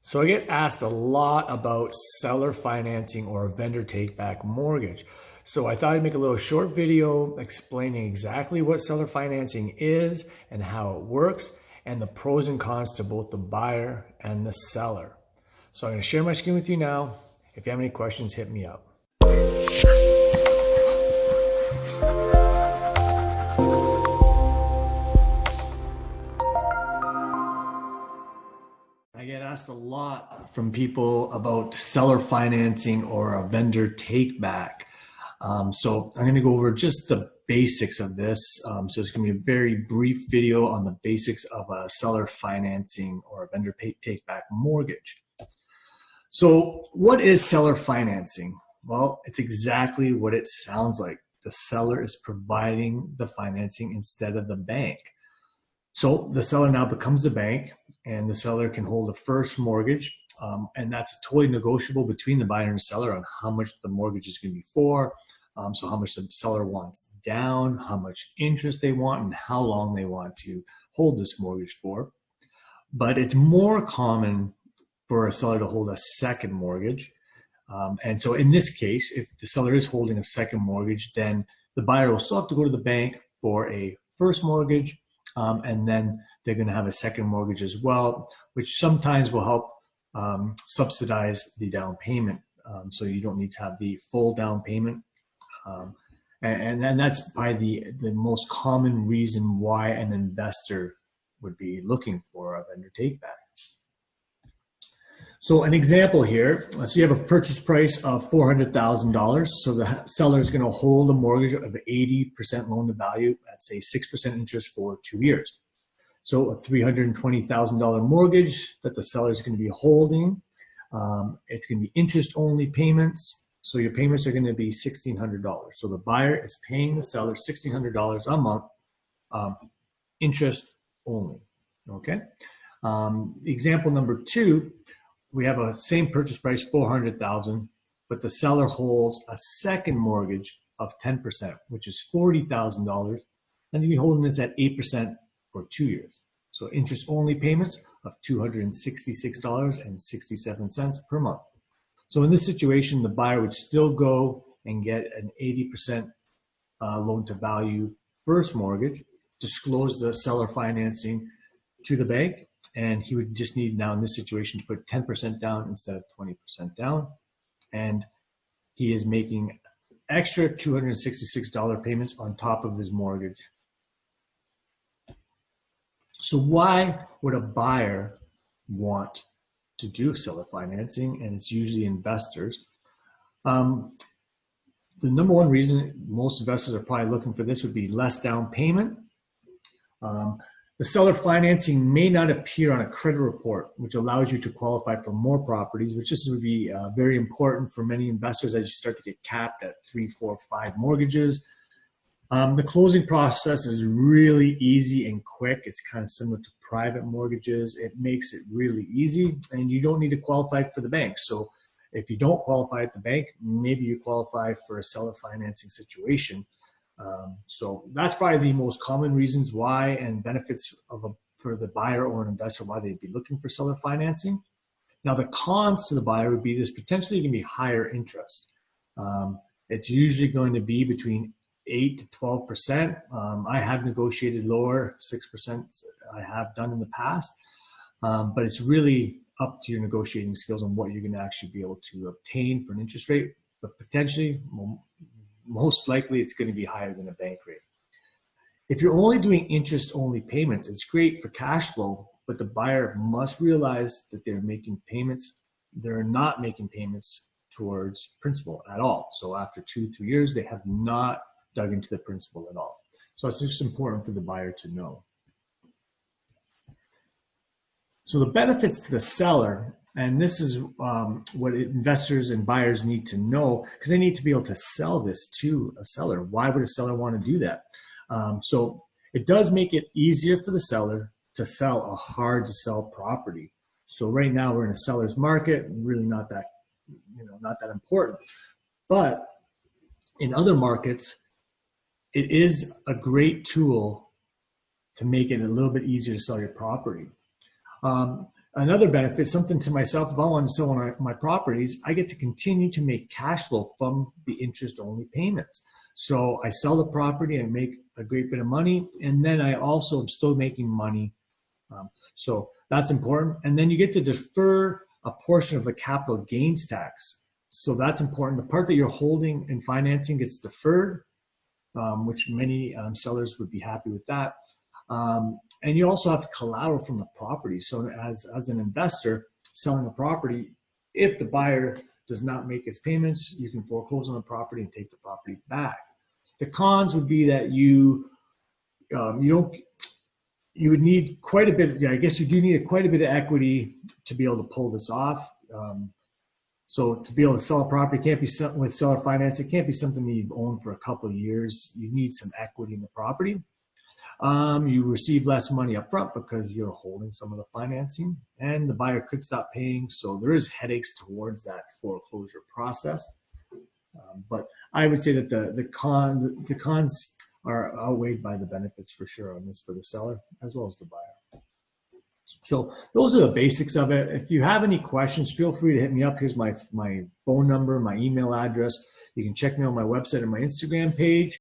So I get asked a lot about seller financing or a vendor take back mortgage. So I thought I'd make a little short video explaining exactly what seller financing is and how it works and the pros and cons to both the buyer and the seller. So I'm going to share my screen with you now. If you have any questions, hit me up. I get asked a lot from people about seller financing or a vendor take back. So I'm going to go over just the basics of this. So it's going to be a very brief video on the basics of a seller financing or a vendor take back mortgage. So what is seller financing? Well, it's exactly what it sounds like. The seller is providing the financing instead of the bank. So the seller now becomes the bank, and the seller can hold a first mortgage, and that's totally negotiable between the buyer and the seller on how much the mortgage is going to be for. So how much the seller wants down, how much interest they want, and how long they want to hold this mortgage for. But it's more common for a seller to hold a second mortgage. And so in this case, if the seller is holding a second mortgage, then the buyer will still have to go to the bank for a first mortgage. And then they're going to have a second mortgage as well, which sometimes will help subsidize the down payment. So you don't need to have the full down payment. And that's probably the most common reason why an investor would be looking for a vendor take back. So an example here, so you have a purchase price of $400,000. So the seller is going to hold a mortgage of 80% loan to value at say 6% interest for 2 years. So a $320,000 mortgage that the seller is going to be holding. It's going to be interest only payments. So your payments are going to be $1,600. So the buyer is paying the seller $1,600 a month, interest only. Okay. Example number 2. We have a same purchase price, $400,000, but the seller holds a second mortgage of 10%, which is $40,000, and you're holding this at 8% for 2 years. So interest only payments of $266.67 per month. So in this situation, the buyer would still go and get an 80% loan to value first mortgage, disclose the seller financing to the bank, and he would just need now in this situation to put 10% down instead of 20% down. And he is making extra $266 payments on top of his mortgage. So why would a buyer want to do seller financing? And it's usually investors. The number one reason most investors are probably looking for this would be less down payment. The seller financing may not appear on a credit report, which allows you to qualify for more properties, which this would be very important for many investors as you start to get capped at 3, 4, 5 mortgages. The closing process is really easy and quick. It's kind of similar to private mortgages. It makes it really easy, and you don't need to qualify for the bank. So if you don't qualify at the bank, maybe you qualify for a seller financing situation. So that's probably the most common reasons why and benefits for the buyer or an investor why they'd be looking for seller financing. Now the cons to the buyer would be there's potentially going to be higher interest. It's usually going to be between 8 to 12%. I have negotiated lower, 6% I have done in the past, but it's really up to your negotiating skills on what you're going to actually be able to obtain for an interest rate, but potentially most likely it's going to be higher than a bank rate. If you're only doing interest only payments, it's great for cash flow, but the buyer must realize that they're making payments. They're not making payments towards principal at all. So after 2, 3 years, they have not dug into the principal at all. So it's just important for the buyer to know. So the benefits to the seller, and this is what investors and buyers need to know, because they need to be able to sell this to a seller. Why would a seller want to do that? So it does make it easier for the seller to sell a hard to sell property. So right now we're in a seller's market, really not that important. But in other markets, it is a great tool to make it a little bit easier to sell your property. A another benefit, something to myself, if I want to sell one of my properties, I get to continue to make cash flow from the interest only payments. So I sell the property and make a great bit of money, and then I also am still making money. So that's important. And then you get to defer a portion of the capital gains tax. So that's important. The part that you're holding and financing gets deferred, which many sellers would be happy with that. And you also have collateral from the property. So as an investor selling a property, if the buyer does not make its payments, you can foreclose on the property and take the property back. The cons would be that you would need quite a bit. I guess you do need quite a bit of equity to be able to pull this off. So to be able to sell a property, can't be something with seller finance. It can't be something that you've owned for a couple of years. You need some equity in the property. You receive less money up front because you're holding some of the financing, and the buyer could stop paying. So there is headaches towards that foreclosure process. But I would say that the cons are outweighed by the benefits for sure on this for the seller as well as the buyer. So those are the basics of it. If you have any questions, feel free to hit me up. Here's my phone number, my email address. You can check me on my website and my Instagram page.